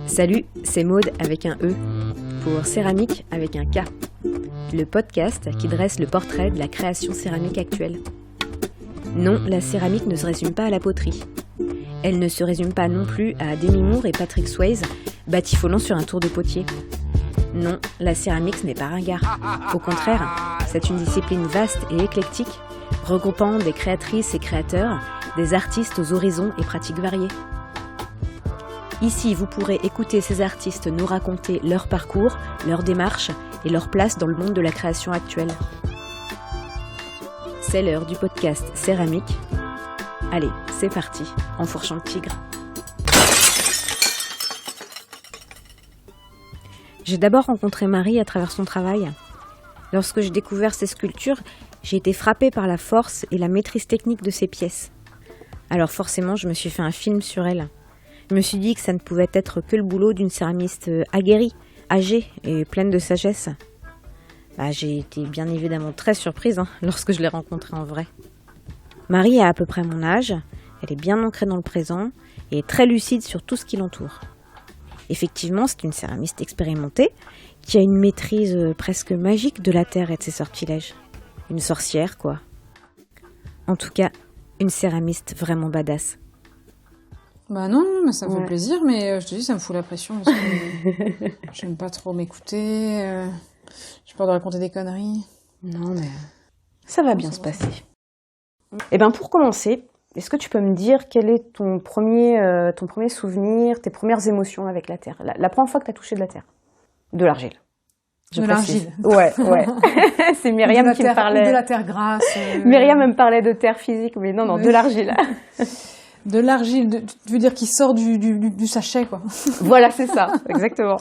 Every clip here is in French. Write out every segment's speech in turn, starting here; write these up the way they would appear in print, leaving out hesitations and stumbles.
Salut, c'est Maude avec un E, pour Céramique avec un K, le podcast qui dresse le portrait de la création céramique actuelle. Non, la céramique ne se résume pas à la poterie. Elle ne se résume pas non plus à Demi Moore et Patrick Swayze, batifolant sur un tour de potier. Non, la céramique ce n'est pas ringard. Au contraire, c'est une discipline vaste et éclectique, regroupant des créatrices et créateurs, des artistes aux horizons et pratiques variées. Ici, vous pourrez écouter ces artistes nous raconter leur parcours, leur démarche et leur place dans le monde de la création actuelle. C'est l'heure du podcast Céramique. Allez, c'est parti, enfourchant le tigre. J'ai d'abord rencontré Marie à travers son travail. Lorsque j'ai découvert ses sculptures, j'ai été frappée par la force et la maîtrise technique de ses pièces. Alors forcément, je me suis fait un film sur elle. Je me suis dit que ça ne pouvait être que le boulot d'une céramiste aguerrie, âgée et pleine de sagesse. J'ai été bien évidemment très surprise lorsque je l'ai rencontrée en vrai. Marie a à peu près mon âge, elle est bien ancrée dans le présent et très lucide sur tout ce qui l'entoure. Effectivement, c'est une céramiste expérimentée qui a une maîtrise presque magique de la terre et de ses sortilèges. Une sorcière, quoi. En tout cas, une céramiste vraiment badass. Non, mais ça me fait plaisir, mais je te dis, ça me fout la pression parce que j'aime pas trop m'écouter, j'ai peur de raconter des conneries. Non, mais ça va bien se passer. Et pour commencer, est-ce que tu peux me dire quel est ton premier souvenir, tes premières émotions avec la terre, la première fois que tu as touché de la terre? De l'argile. De l'argile. Ouais. C'est Myriam qui me parlait. De la terre grasse. Myriam me parlait de terre physique, mais non, de l'argile. De l'argile, tu veux dire qui sort du sachet, quoi. Voilà, c'est ça, exactement.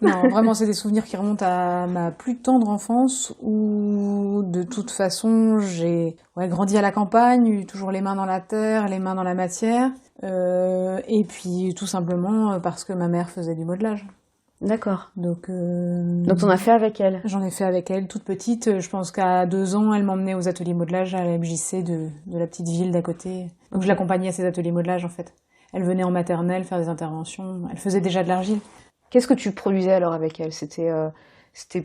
Non, vraiment, c'est des souvenirs qui remontent à ma plus tendre enfance où, de toute façon, j'ai grandi à la campagne, eu toujours les mains dans la terre, les mains dans la matière, et puis tout simplement parce que ma mère faisait du modelage. D'accord. Donc t'en as fait avec elle? J'en ai fait avec elle, toute petite. Je pense qu'à 2 ans, elle m'emmenait aux ateliers modelage à la MJC de la petite ville d'à côté. Donc je l'accompagnais à ces ateliers modelage, en fait. Elle venait en maternelle faire des interventions. Elle faisait déjà de l'argile. Qu'est-ce que tu produisais alors avec elle? C'était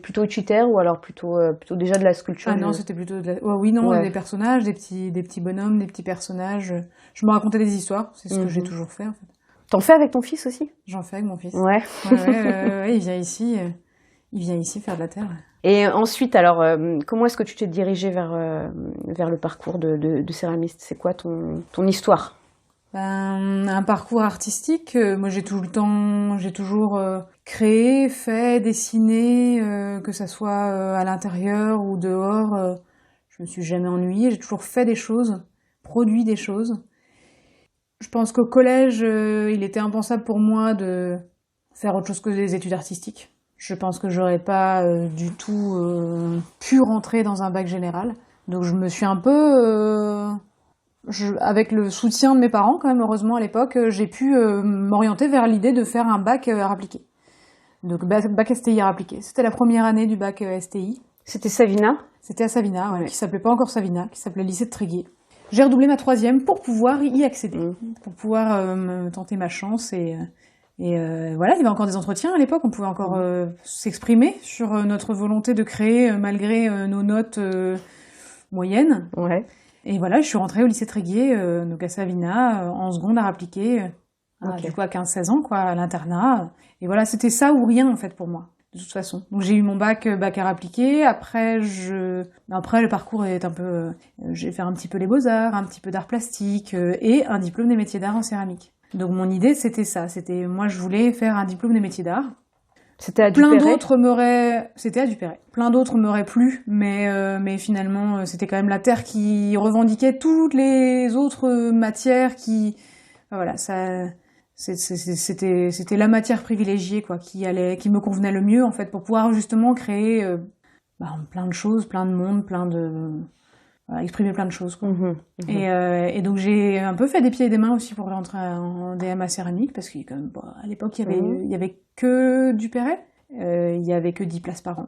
plutôt utilitaire ou alors plutôt déjà de la sculpture? Ah non, c'était plutôt de la... des personnages, des petits bonhommes, des petits personnages. Je me racontais des histoires, c'est ce que j'ai toujours fait, en fait. T'en fais avec ton fils aussi? J'en fais avec mon fils. Ouais. Il vient ici faire de la terre. Et ensuite, alors, comment est-ce que tu t'es dirigée vers le parcours de céramiste? C'est quoi ton histoire? Un parcours artistique. Moi, j'ai toujours créé, fait, dessiné, que ça soit à l'intérieur ou dehors. Je me suis jamais ennuyée. J'ai toujours fait des choses, produit des choses. Je pense qu'au collège, il était impensable pour moi de faire autre chose que des études artistiques. Je pense que j'aurais pas du tout pu rentrer dans un bac général. Donc je me suis un peu... avec le soutien de mes parents, quand même, heureusement, à l'époque, j'ai pu m'orienter vers l'idée de faire un bac art appliqué. Donc bac STI art appliqué. C'était la première année du bac STI. C'était Savina? C'était à Savina, qui s'appelait pas encore Savina, qui s'appelait lycée de Tréguier. J'ai redoublé ma 3e pour pouvoir y accéder, pour pouvoir me tenter ma chance et voilà, il y avait encore des entretiens à l'époque, on pouvait encore s'exprimer sur notre volonté de créer malgré nos notes moyennes. Ouais. Et voilà, je suis rentrée au lycée Tréguier, donc à Savina, en seconde art appliqué, du coup à 15-16 ans, à l'internat. Et voilà, c'était ça ou rien en fait pour moi. De toute façon. Donc j'ai eu mon bac art appliqué. Après le parcours est un peu, j'ai fait un petit peu les beaux-arts, un petit peu d'art plastique et un diplôme des métiers d'art en céramtique. Donc mon idée c'était ça. Moi je voulais faire un diplôme des métiers d'art. C'était à Duperré. C'était à Duperré. Plein d'autres m'auraient plu, mais finalement c'était quand même la terre qui revendiquait toutes les autres matières qui, voilà, ça. C'était la matière privilégiée qui me convenait le mieux en fait pour pouvoir justement créer plein de choses, plein de monde, exprimer plein de choses Et donc j'ai un peu fait des pieds et des mains aussi pour rentrer en DMA céramique parce qu'à l'époque il y avait que Duperré, il y avait que 10 places par an.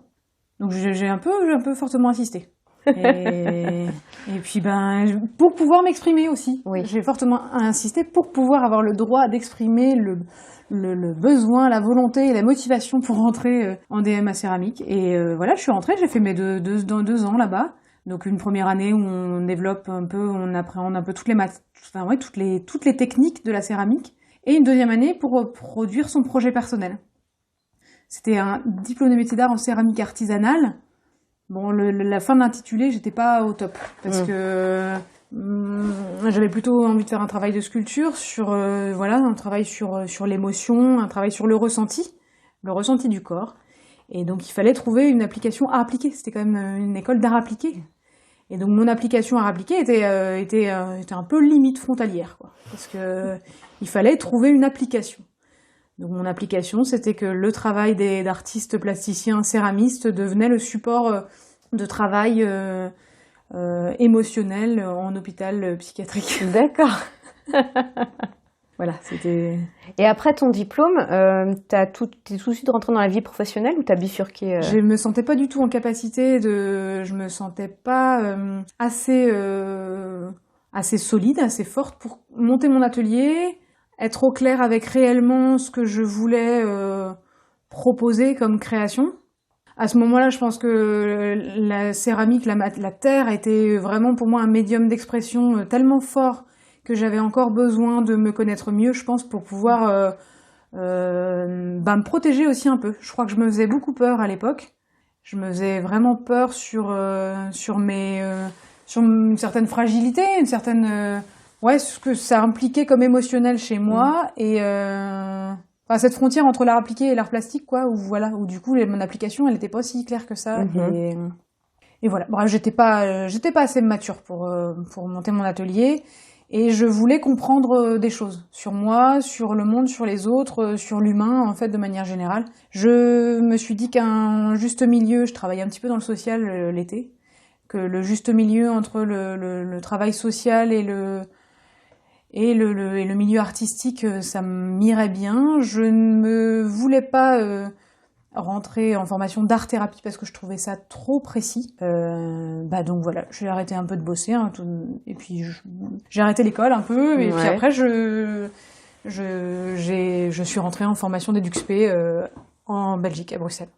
Donc j'ai un peu fortement insisté. Et puis, pour pouvoir m'exprimer aussi. Oui. J'ai fortement insisté pour pouvoir avoir le droit d'exprimer le besoin, la volonté et la motivation pour rentrer en DM à céramique. Et voilà, je suis rentrée, j'ai fait mes deux ans là-bas. Donc une première année où on développe un peu, on appréhende un peu toutes les techniques de la céramique. Et une deuxième année pour produire son projet personnel. C'était un diplôme de métier d'art en céramique artisanale. Bon, la fin de l'intitulé, j'étais pas au top parce que j'avais plutôt envie de faire un travail de sculpture un travail sur l'émotion, un travail sur le ressenti du corps. Et donc il fallait trouver une application à appliquer. C'était quand même une école d'art appliqué. Et donc mon application à appliquer était un peu limite frontalière, quoi, parce que il fallait trouver une application. Donc mon application, c'était que le travail d'artistes plasticiens céramistes devenait le support de travail émotionnel en hôpital psychiatrique. D'accord. Voilà, c'était... Et après ton diplôme, t'es tout de suite rentrée dans la vie professionnelle ou t'as bifurqué Je me sentais pas du tout en capacité je me sentais pas assez solide, assez forte pour monter mon atelier, être au clair avec réellement ce que je voulais proposer comme création. À ce moment-là, je pense que la céramique, la terre était vraiment pour moi un médium d'expression tellement fort que j'avais encore besoin de me connaître mieux, je pense, pour pouvoir me protéger aussi un peu. Je crois que je me faisais beaucoup peur à l'époque. Je me faisais vraiment peur sur une certaine fragilité, une certaine ce que ça impliquait comme émotionnel chez moi et cette frontière entre l'art appliqué et l'art plastique, quoi, où du coup mon application elle était pas aussi claire que ça. Et voilà. Bref, j'étais pas assez mature pour monter mon atelier. Et je voulais comprendre des choses sur moi, sur le monde, sur les autres, sur l'humain, en fait, de manière générale. Je me suis dit qu'un juste milieu, je travaillais un petit peu dans le social l'été, que le juste milieu entre le travail social et le milieu artistique, ça m'irait bien. Je ne me voulais pas rentrer en formation d'art-thérapie parce que je trouvais ça trop précis. Donc voilà, j'ai arrêté un peu de bosser, et puis j'ai arrêté l'école un peu, et puis après je suis rentrée en formation d'EduxP en Belgique, à Bruxelles.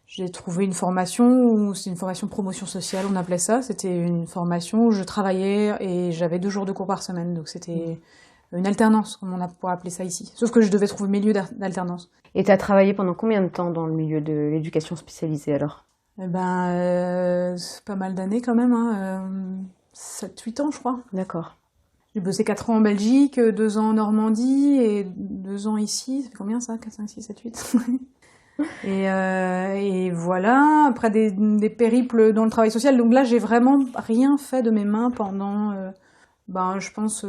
J'ai trouvé une formation, c'est une formation promotion sociale, on appelait ça. C'était une formation où je travaillais et j'avais 2 jours de cours par semaine, donc c'était une alternance, comme on pourrait appeler ça ici. Sauf que je devais trouver mes lieux d'alternance. Et tu as travaillé pendant combien de temps dans le milieu de l'éducation spécialisée alors ? C'est pas mal d'années quand même, 7-8 ans je crois. D'accord. J'ai bossé 4 ans en Belgique, 2 ans en Normandie et 2 ans ici. Ça fait combien ça ? 4, 5, 6, 7, 8 Et voilà, après des périples dans le travail social. Donc là, j'ai vraiment rien fait de mes mains pendant, je pense,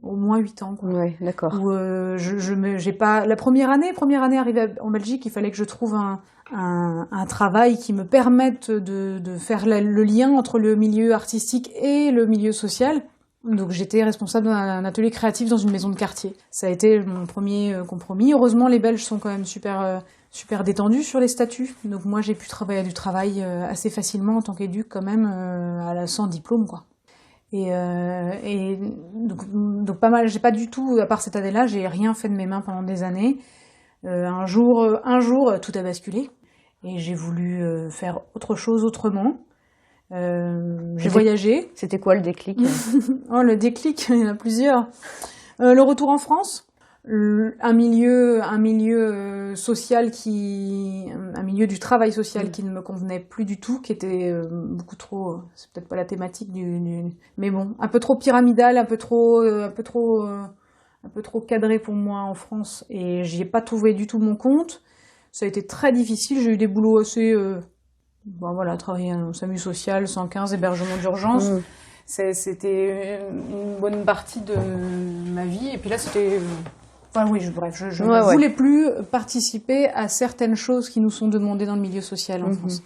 au moins 8 ans, quoi. Ouais, d'accord. Où j'ai pas... La première année arrivée en Belgique, il fallait que je trouve un travail qui me permette de faire le lien entre le milieu artistique et le milieu social. Donc j'étais responsable d'un atelier créatif dans une maison de quartier. Ça a été mon premier compromis. Heureusement, les Belges sont quand même super détendus sur les statuts. Donc moi, j'ai pu travailler du travail assez facilement en tant qu'éduc quand même, sans diplôme, quoi. Et donc pas mal. J'ai pas du tout, à part cette année-là, j'ai rien fait de mes mains pendant des années. Un jour, tout a basculé et j'ai voulu faire autre chose autrement. J'ai voyagé. C'était quoi le déclic ? Oh, le déclic, il y en a plusieurs. Le retour en France, un milieu social un milieu du travail social qui ne me convenait plus du tout, qui était beaucoup trop, c'est peut-être pas la thématique mais bon, un peu trop pyramidal, un peu trop cadré pour moi en France, et j'y ai pas trouvé du tout mon compte. Ça a été très difficile, j'ai eu des boulots assez travailler en SAMU social, 115, hébergement d'urgence. C'était une bonne partie de ma vie. Et puis là, c'était... je ne voulais plus participer à certaines choses qui nous sont demandées dans le milieu social en France.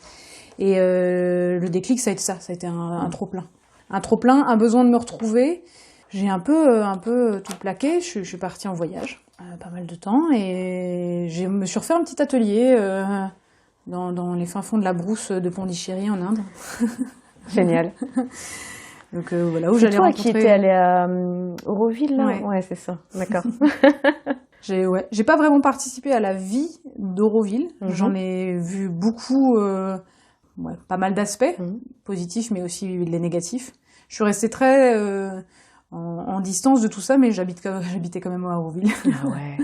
Et le déclic, ça a été ça. Ça a été un trop-plein. Un trop-plein, un besoin de me retrouver. J'ai un peu tout plaqué. Je suis partie en voyage pas mal de temps. Et je me suis refait un petit atelier dans les fins fonds de la brousse de Pondichéry en Inde. Génial. Donc voilà, où C'est j'allais toi rencontrer... qui étais allée à Auroville, là? Ouais. Ouais, c'est ça. D'accord. J'ai pas vraiment participé à la vie d'Auroville. Mhm. J'en ai vu beaucoup, pas mal d'aspects Mhm. positifs, mais aussi les négatifs. Je suis restée très en distance de tout ça, mais j'habitais quand même à Auroville. Ah ouais.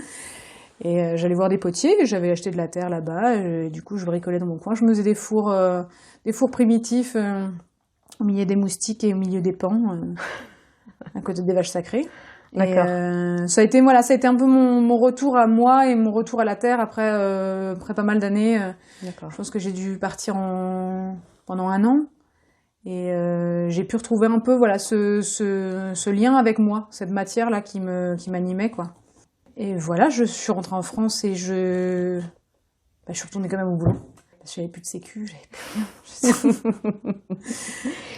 Et j'allais voir des potiers, j'avais acheté de la terre là-bas, et du coup je bricolais dans mon coin. Je me faisais des fours primitifs au milieu des moustiques et au milieu des pans, à côté des vaches sacrées. D'accord. Et ça a été un peu mon retour à moi et mon retour à la terre après pas mal d'années. D'accord. Je pense que j'ai dû partir pendant 1 an. Et j'ai pu retrouver un peu ce lien avec moi, cette matière là qui m'animait, quoi. Et voilà, je suis rentrée en France et je suis retournée quand même au boulot. Parce que j'avais plus de sécu, j'avais plus rien.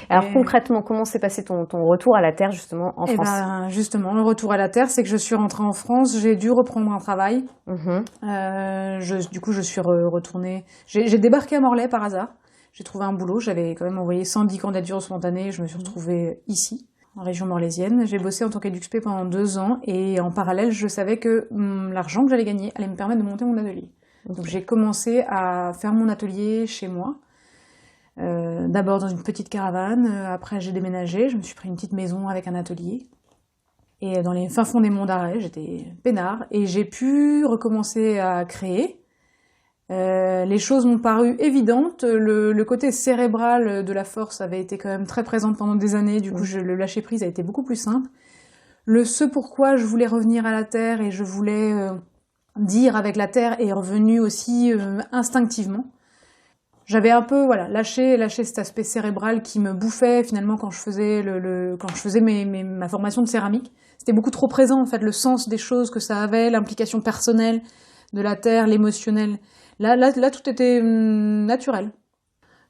Alors concrètement, comment s'est passé ton retour à la terre justement en France? Justement, le retour à la terre, c'est que je suis rentrée en France, j'ai dû reprendre un travail. Du coup, je suis retournée. J'ai débarqué à Morlaix par hasard. J'ai trouvé un boulot, j'avais quand même envoyé 110 candidatures spontanées, je me suis retrouvée ici, en région morlaisienne. J'ai bossé en tant qu'EduxP pendant 2 ans et en parallèle, je savais que l'argent que j'allais gagner allait me permettre de monter mon atelier. Donc j'ai commencé à faire mon atelier chez moi, d'abord dans une petite caravane, après j'ai déménagé, je me suis pris une petite maison avec un atelier. Et dans les fins fonds des Monts d'Arrée, j'étais peinard et j'ai pu recommencer à créer. Les choses m'ont paru évidentes, le côté cérébral de la force avait été quand même très présente pendant des années, du coup le lâcher prise a été beaucoup plus simple. Ce pourquoi je voulais revenir à la terre et je voulais dire avec la terre est revenu aussi instinctivement. J'avais un peu lâché cet aspect cérébral qui me bouffait finalement quand je faisais ma formation de céramique. C'était beaucoup trop présent en fait, le sens des choses que ça avait, l'implication personnelle de la terre, l'émotionnel. Là, tout était naturel.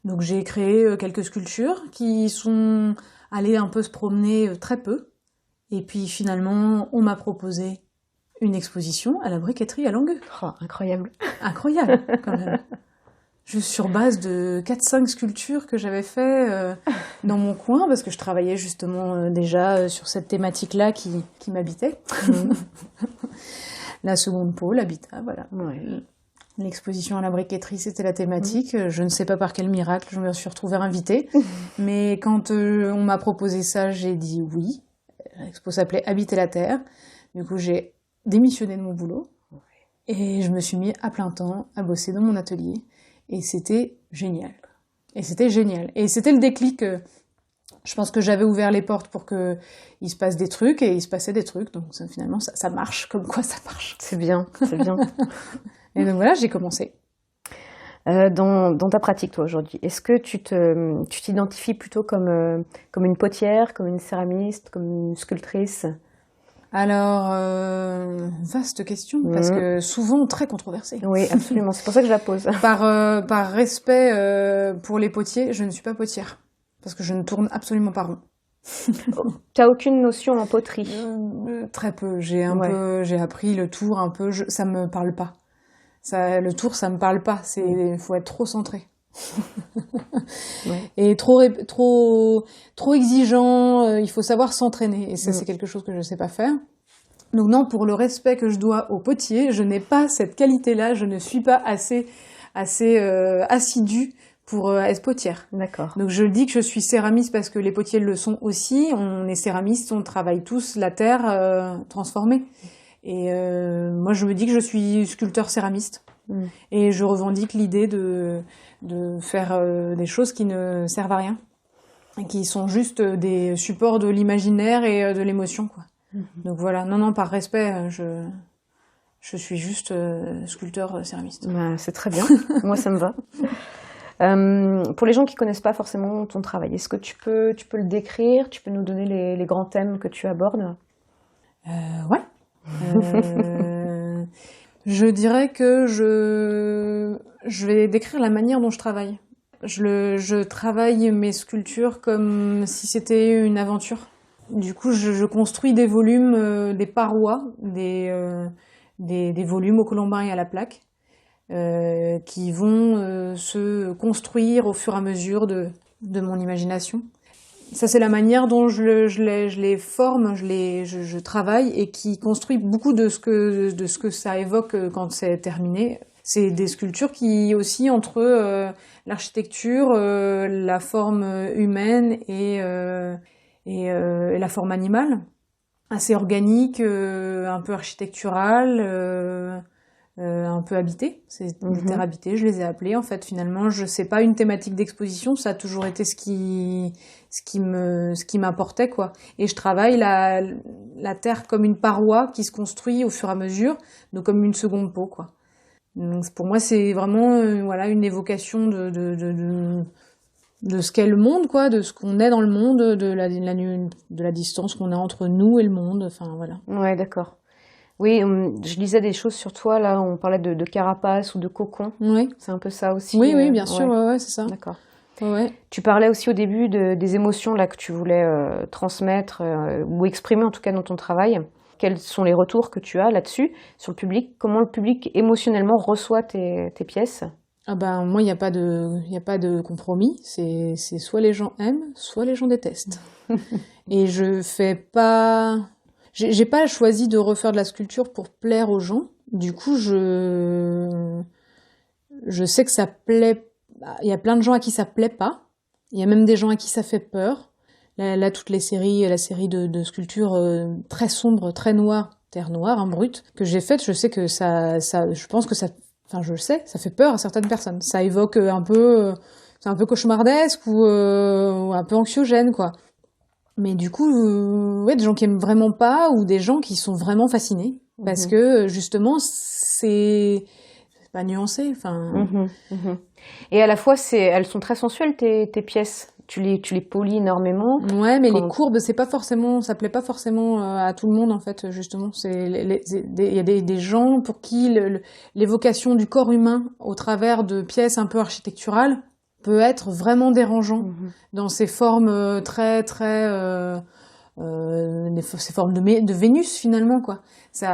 Donc j'ai créé quelques sculptures qui sont allées un peu se promener très peu. Et puis finalement, on m'a proposé une exposition à la briqueterie à Langueux. Oh, incroyable. Incroyable, quand même. Juste sur base de 4-5 sculptures que j'avais fait dans mon coin, parce que je travaillais justement déjà sur cette thématique-là qui m'habitait. La seconde peau, l'habitat, voilà. Ouais. L'exposition à la briqueterie, c'était la thématique. Je ne sais pas par quel miracle, je me suis retrouvée invitée. Mais quand on m'a proposé ça, j'ai dit oui. L'expo s'appelait Habiter la Terre. Du coup, j'ai démissionné de mon boulot. Et je me suis mis à plein temps à bosser dans mon atelier. Et c'était génial. Et c'était le déclic. Je pense que j'avais ouvert les portes pour que il se passe des trucs, et il se passait des trucs. Donc finalement, ça marche. Comme quoi, ça marche. C'est bien, c'est bien. Et donc voilà, j'ai commencé. Dans ta pratique, toi, aujourd'hui, est-ce que tu t'identifies plutôt comme une potière, comme une céramiste, comme une sculptrice? Alors, vaste question, parce que souvent très controversée. Oui, absolument, c'est pour ça que je la pose. Par respect pour les potiers, je ne suis pas potière, parce que je ne tourne absolument pas rond. T'as aucune notion en poterie? Très peu, j'ai appris le tour un peu, ça me parle pas. Le tour, ça me parle pas, faut être trop centré. Et trop exigeant, il faut savoir s'entraîner, et ça c'est quelque chose que je sais pas faire. Donc non, pour le respect que je dois au potier, je n'ai pas cette qualité-là, je ne suis pas assez assidue pour être potière. D'accord. Donc je dis que je suis céramiste parce que les potiers le sont aussi, on est céramiste, on travaille tous la terre transformée. Et moi je me dis que je suis sculpteur céramiste. Et je revendique l'idée de faire des choses qui ne servent à rien, et qui sont juste des supports de l'imaginaire et de l'émotion, quoi. Donc voilà, non, par respect, je suis juste sculpteur céramiste. Bah, c'est très bien, moi ça me va. Pour les gens qui connaissent pas forcément ton travail, est-ce que tu peux le décrire, tu peux nous donner les grands thèmes que tu abordes? Ouais. Je dirais que je vais décrire la manière dont je travaille. Je travaille mes sculptures comme si c'était une aventure. Du coup, je construis des volumes, des parois, des volumes au colombin et à la plaque. qui vont se construire au fur et à mesure de mon imagination. Ça, c'est la manière dont je les forme, je travaille et qui construit beaucoup de ce que ça évoque quand c'est terminé. C'est des sculptures qui oscillent entre l'architecture, la forme humaine et la forme animale. Assez organique, un peu architecturale, un peu habité. C'est des terres habitées, je les ai appelées. En fait, finalement, c'est pas une thématique d'exposition, ça a toujours été ce qui m'apportait, quoi. Et je travaille la terre comme une paroi qui se construit au fur et à mesure, donc comme une seconde peau, quoi. Donc, pour moi, c'est vraiment, voilà, une évocation de ce qu'est le monde, quoi, de ce qu'on est dans le monde, de la distance qu'on a entre nous et le monde, enfin, voilà. Ouais, d'accord. Oui, je lisais des choses sur toi, là, on parlait de carapace ou de cocon. Oui. C'est un peu ça aussi. Oui, bien sûr, ouais, c'est ça. D'accord. Ouais. Tu parlais aussi au début des émotions là que tu voulais transmettre ou exprimer en tout cas dans ton travail. Quels sont les retours que tu as là-dessus, sur le public? Comment le public émotionnellement reçoit tes pièces? Ah ben, moi, il n'y a pas de compromis. C'est soit les gens aiment, soit les gens détestent. Et j'ai pas choisi de refaire de la sculpture pour plaire aux gens. Du coup, je sais que ça plaît. Il y a plein de gens à qui ça plaît pas. Il y a même des gens à qui ça fait peur. Là, toutes la série de sculptures très sombres, très noires, terre noire, hein, brute, que j'ai faites, je sais que je pense que ça, enfin, je le sais, ça fait peur à certaines personnes. Ça évoque c'est un peu cauchemardesque ou un peu anxiogène, quoi. Mais du coup, ouais, des gens qui aiment vraiment pas ou des gens qui sont vraiment fascinés. Parce que, justement, c'est pas nuancé, enfin. Et à la fois, elles sont très sensuelles, tes pièces. Tu les polis énormément. Ouais, mais les courbes, ça plaît pas forcément à tout le monde, en fait, justement. Il y a des gens pour qui l'évocation du corps humain au travers de pièces un peu architecturales peut être vraiment dérangeant dans ces formes très, très, ces formes de Vénus, finalement, quoi. Il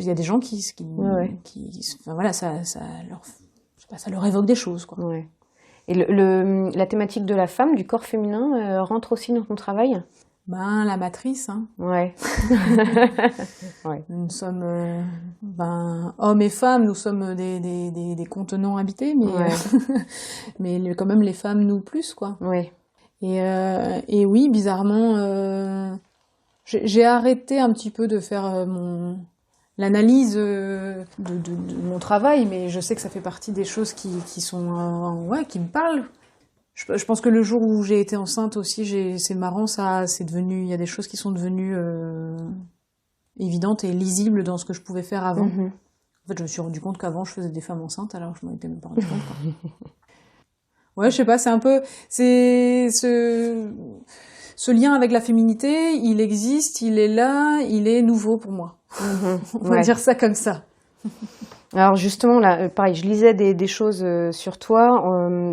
y a des gens enfin, voilà, ça leur évoque des choses, quoi. Ouais. Et la thématique de la femme, du corps féminin, rentre aussi dans ton travail? Ben, la matrice, hein. Ouais. Ouais. Nous sommes, hommes et femmes, nous sommes des contenants habités, mais, mais quand même les femmes nous plus, quoi. Ouais. Et oui, bizarrement, j'ai arrêté un petit peu de faire l'analyse de mon travail, mais je sais que ça fait partie des choses qui sont qui me parlent. Je pense que le jour où j'ai été enceinte aussi, c'est marrant, il y a des choses qui sont devenues évidentes et lisibles dans ce que je pouvais faire avant. En fait, je me suis rendu compte qu'avant je faisais des femmes enceintes, alors je m'en étais même pas rendu compte, quoi. Ouais, je sais pas, c'est ce lien avec la féminité, il existe, il est là, il est nouveau pour moi. On va dire ça comme ça. Alors justement, là, pareil, je lisais des choses sur toi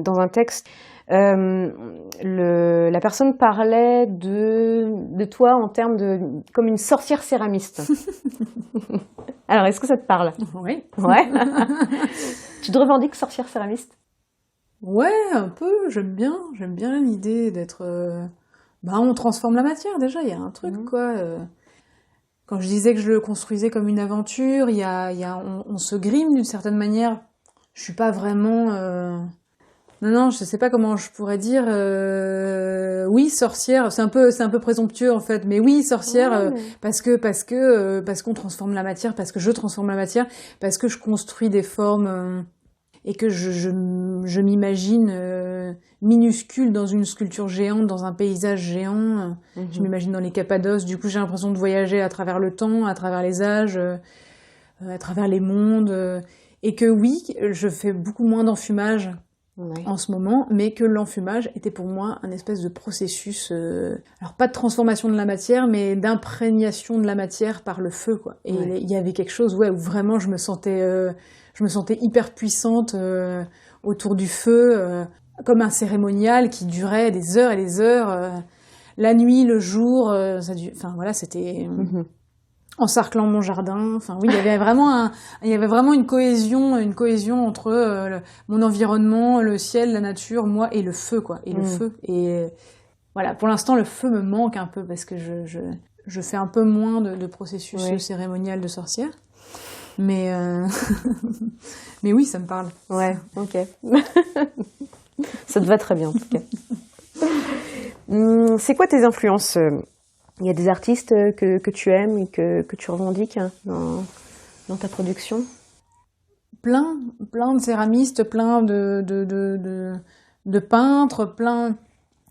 dans un texte. La personne parlait de toi en termes comme une sorcière céramiste. Alors, est-ce que ça te parle? Oui. Ouais. Tu te revendiques sorcière céramiste? Ouais, un peu. J'aime bien l'idée d'être. On transforme la matière déjà. Il y a un truc, quoi. Quand je disais que je le construisais comme une aventure, on se grime d'une certaine manière. Je suis pas vraiment. Non, je sais pas comment je pourrais dire. Oui, sorcière, c'est un peu présomptueux en fait, mais oui, sorcière, parce qu'on transforme la matière, parce que je transforme la matière, parce que je construis des formes et que je m'imagine minuscule dans une sculpture géante, dans un paysage géant. Je m'imagine dans les Cappadoces. Du coup, j'ai l'impression de voyager à travers le temps, à travers les âges, à travers les mondes, et que oui, je fais beaucoup moins d'enfumage. En ce moment, mais que l'enfumage était pour moi un espèce de processus, alors pas de transformation de la matière, mais d'imprégnation de la matière par le feu, quoi. Et il y avait quelque chose, où vraiment je me sentais hyper puissante autour du feu, comme un cérémonial qui durait des heures et des heures, la nuit, le jour, enfin voilà, c'était. encerclant mon jardin. Enfin oui, il y avait vraiment une cohésion entre mon environnement, le ciel, la nature, moi et le feu, quoi. Et le feu. Et voilà, pour l'instant, le feu me manque un peu parce que je fais un peu moins de processus cérémonial de sorcière. Mais mais oui, ça me parle. Ouais, ok. Ça te va très bien, en tout cas. C'est quoi tes influences? Il y a des artistes que tu aimes et que tu revendiques dans ta production? Plein de céramistes, plein de peintres, plein...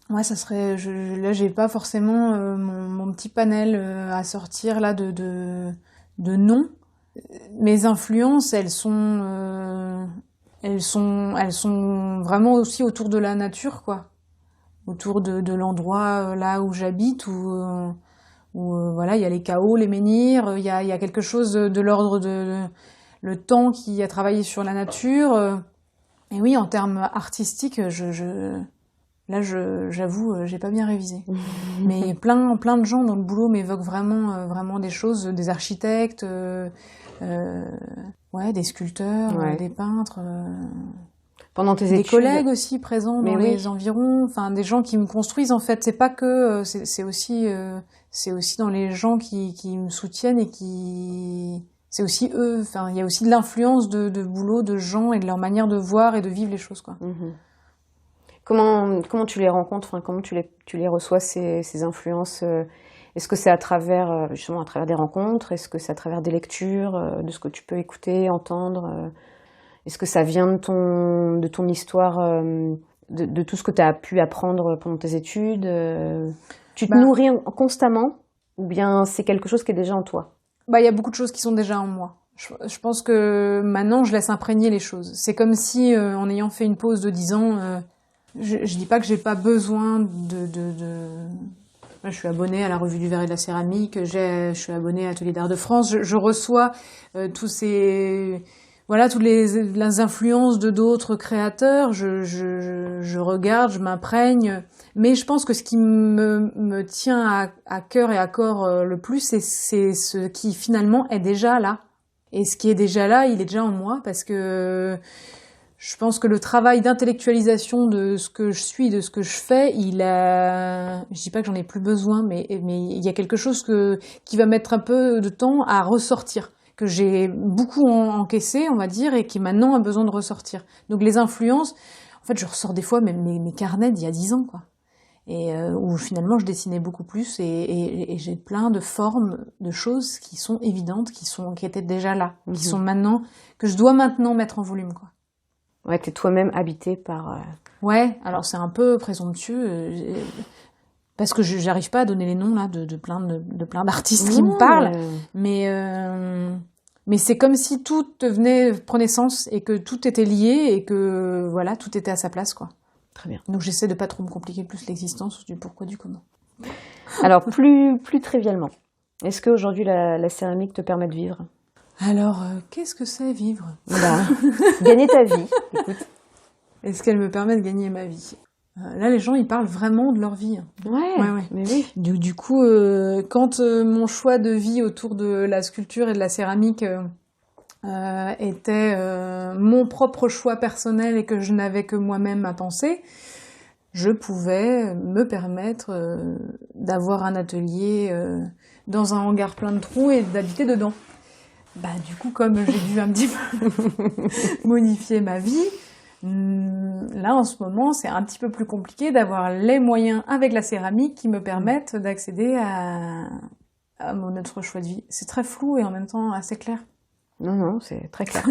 Ouais, ça serait... là, j'ai pas forcément mon petit panel à sortir là de noms. Mes influences, elles sont vraiment aussi autour de la nature, quoi. Autour de l'endroit là où j'habite, où voilà, il y a les chaos, les menhirs, il y a quelque chose de l'ordre de le temps qui a travaillé sur la nature. Et oui, en termes artistiques, j'avoue, j'ai pas bien révisé. Mais plein de gens dans le boulot m'évoquent vraiment des choses, des architectes, des sculpteurs, des peintres. Pendant tes études. Des collègues aussi présents dans les environs, enfin des gens qui me construisent en fait. C'est pas que, c'est aussi dans les gens qui me soutiennent et c'est aussi eux. Enfin, il y a aussi de l'influence de boulot de gens et de leur manière de voir et de vivre les choses, quoi. Comment tu les rencontres, enfin, comment tu les reçois, ces influences? Est-ce que c'est à travers, justement, à travers des rencontres? Est-ce que c'est à travers des lectures, de ce que tu peux écouter, entendre? Est-ce que ça vient de ton histoire, de tout ce que tu as pu apprendre pendant tes études? Tu te nourris constamment ou bien c'est quelque chose qui est déjà en toi? Il y a beaucoup de choses qui sont déjà en moi. Je pense que maintenant, je laisse imprégner les choses. C'est comme si, en ayant fait une pause de 10 ans, je dis pas que j'ai pas besoin je suis abonnée à la Revue du Verre et de la Céramique, je suis abonnée à Atelier d'Art de France, je reçois tous ces... Voilà, toutes les influences de d'autres créateurs, je regarde, je m'imprègne. Mais je pense que ce qui me tient à cœur et à corps le plus, c'est ce qui finalement est déjà là. Et ce qui est déjà là, il est déjà en moi, parce que je pense que le travail d'intellectualisation de ce que je suis, de ce que je fais, je dis pas que j'en ai plus besoin, mais il y a quelque chose qui va mettre un peu de temps à ressortir, que j'ai beaucoup encaissé, on va dire, et qui maintenant a besoin de ressortir. Donc les influences, en fait, je ressors des fois même mes carnets d'il y a 10 ans, quoi. Et où finalement je dessinais beaucoup plus et j'ai plein de formes, de choses qui sont évidentes, qui étaient déjà là, qui sont maintenant, que je dois maintenant mettre en volume, quoi. Ouais, t'es toi-même habité par... Ouais, alors c'est un peu présomptueux, parce que j'arrive pas à donner les noms là de plein d'artistes qui me parlent, mais c'est comme si tout prenait sens et que tout était lié et que voilà, tout était à sa place, quoi. Très bien. Donc j'essaie de pas trop me compliquer plus l'existence, du pourquoi, du comment. Alors plus trivialement, est-ce qu'aujourd'hui la céramique te permet de vivre? Alors, qu'est-ce que c'est vivre? Gagner ta vie, écoute. Est-ce qu'elle me permet de gagner ma vie? Là, les gens, ils parlent vraiment de leur vie. Ouais. Mais oui. Du coup, quand mon choix de vie autour de la sculpture et de la céramique était mon propre choix personnel et que je n'avais que moi-même à penser, je pouvais me permettre d'avoir un atelier dans un hangar plein de trous et d'habiter dedans. Du coup, comme j'ai dû un petit peu modifier ma vie, là, en ce moment, c'est un petit peu plus compliqué d'avoir les moyens avec la céramique qui me permettent d'accéder à mon autre choix de vie. C'est très flou et en même temps assez clair. Non, c'est très clair.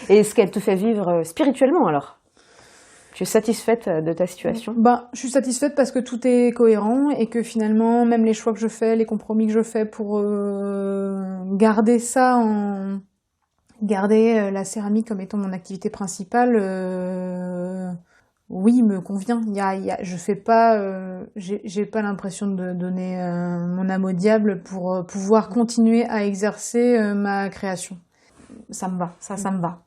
Et est-ce qu'elle te fait vivre spirituellement, alors? Tu es satisfaite de ta situation? Je suis satisfaite parce que tout est cohérent et que finalement, même les choix que je fais, les compromis que je fais pour garder la céramique comme étant mon activité principale, oui, me convient. Je fais pas, j'ai pas l'impression de donner mon âme au diable pour pouvoir continuer à exercer ma création. Ça me va, ça me va.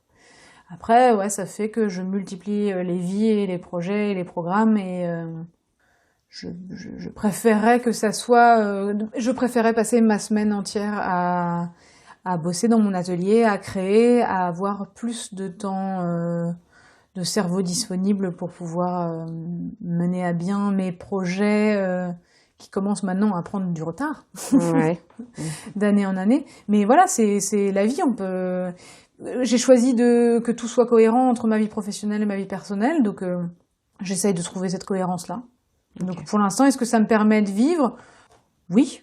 Après, ouais, ça fait que je multiplie les vies et les projets et les programmes et je préférerais que ça soit... je préférais passer ma semaine entière à bosser dans mon atelier, à créer, à avoir plus de temps de cerveau disponible pour pouvoir mener à bien mes projets qui commencent maintenant à prendre du retard, Ouais. d'année en année. Mais voilà, c'est la vie. J'ai choisi que tout soit cohérent entre ma vie professionnelle et ma vie personnelle, donc j'essaye de trouver cette cohérence-là. Donc pour l'instant, est-ce que ça me permet de vivre? Oui.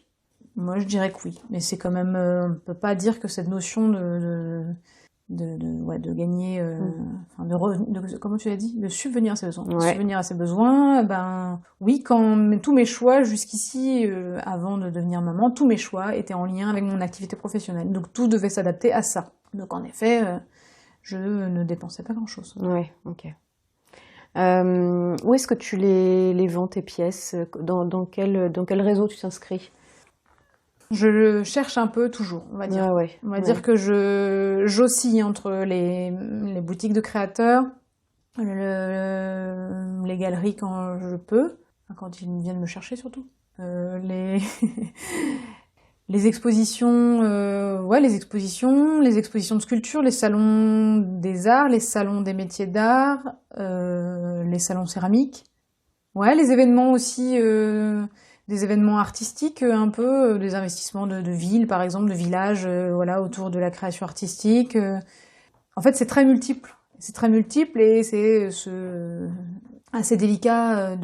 Moi, je dirais que oui. Mais c'est quand même... on peut pas dire que cette notion de gagner... comment tu l'as dit? De subvenir à ses besoins. Ouais. De subvenir à ses besoins, ben... Oui, quand tous mes choix, jusqu'ici, avant de devenir maman, tous mes choix étaient en lien avec mon activité professionnelle. Donc tout devait s'adapter à ça. Donc en effet, je ne dépensais pas grand-chose. Ouais, ok. Où est-ce que tu les vends, tes pièces? Dans quel réseau tu t'inscris? Je cherche un peu toujours, on va dire. Ah ouais, On va dire que j'oscille entre les boutiques de créateurs, les galeries quand je peux, quand ils viennent me chercher surtout, les expositions, les expositions de sculpture, les salons des arts, les salons des métiers d'art, les salons céramiques. Ouais, les événements aussi, des événements artistiques, un peu, des investissements de villes, par exemple, de villages, autour de la création artistique. En fait, c'est très multiple. C'est très multiple et c'est assez délicat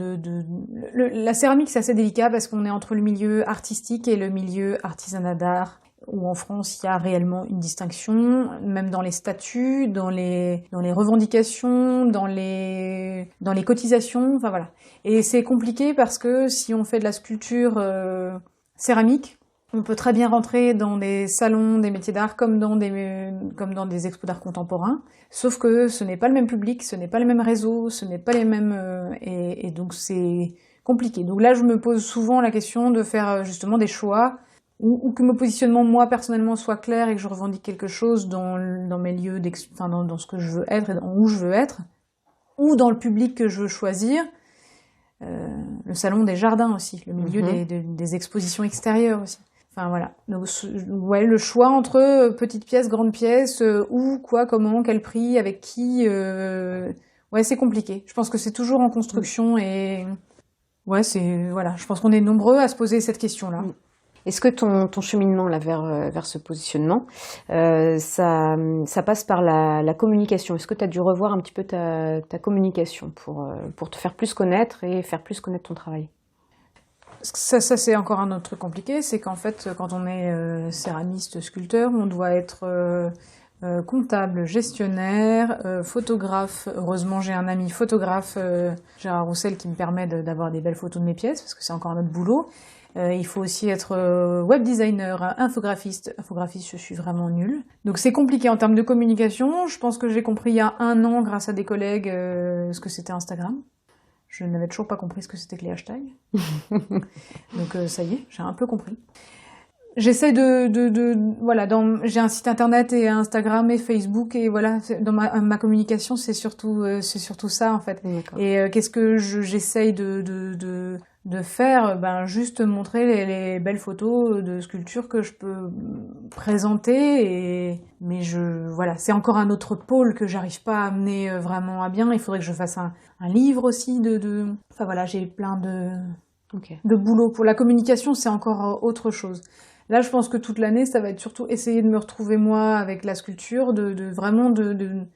la céramique, c'est assez délicat parce qu'on est entre le milieu artistique et le milieu artisanat d'art, où en France il y a réellement une distinction, même dans les statuts, dans les revendications, dans les cotisations, enfin voilà. Et c'est compliqué parce que si on fait de la sculpture céramique, on peut très bien rentrer dans des salons des métiers d'art comme dans des expos d'art contemporain, sauf que ce n'est pas le même public, ce n'est pas le même réseau, ce n'est pas les mêmes... et donc c'est compliqué. Donc là, je me pose souvent la question de faire justement des choix ou que mon positionnement, moi, personnellement, soit clair et que je revendique quelque chose dans mes lieux, dans ce que je veux être et où je veux être, ou dans le public que je veux choisir. Le salon des jardins aussi, le milieu des expositions extérieures aussi. Enfin voilà, donc ouais, le choix entre petite pièce, grande pièce, où, quoi, comment, quel prix, avec qui, ouais, c'est compliqué. Je pense que c'est toujours en construction et ouais, je pense qu'on est nombreux à se poser cette question-là. Est-ce que ton cheminement là vers ce positionnement, ça passe par la communication? Est-ce que tu as dû revoir un petit peu ta communication pour te faire plus connaître et faire plus connaître ton travail? Ça c'est encore un autre truc compliqué, c'est qu'en fait, quand on est céramiste, sculpteur, on doit être comptable, gestionnaire, photographe. Heureusement, j'ai un ami photographe, Gérard Roussel, qui me permet d'avoir des belles photos de mes pièces, parce que c'est encore notre boulot. Il faut aussi être web designer, infographiste. Infographiste, je suis vraiment nulle. Donc c'est compliqué en termes de communication. Je pense que j'ai compris il y a 1 an, grâce à des collègues, ce que c'était Instagram. Je n'avais toujours pas compris ce que c'était que les hashtags. Donc ça y est, j'ai un peu compris. J'essaie j'ai un site internet et Instagram et Facebook et voilà, dans ma communication, c'est surtout ça en fait. D'accord. Et qu'est-ce que j'essaye de faire? Ben juste montrer les belles photos de sculptures que je peux présenter mais c'est encore un autre pôle que j'arrive pas à amener vraiment à bien. Il faudrait que je fasse un livre aussi enfin voilà, j'ai plein de boulot. Pour la communication, c'est encore autre chose. Là, je pense que toute l'année, ça va être surtout essayer de me retrouver moi avec la sculpture, vraiment de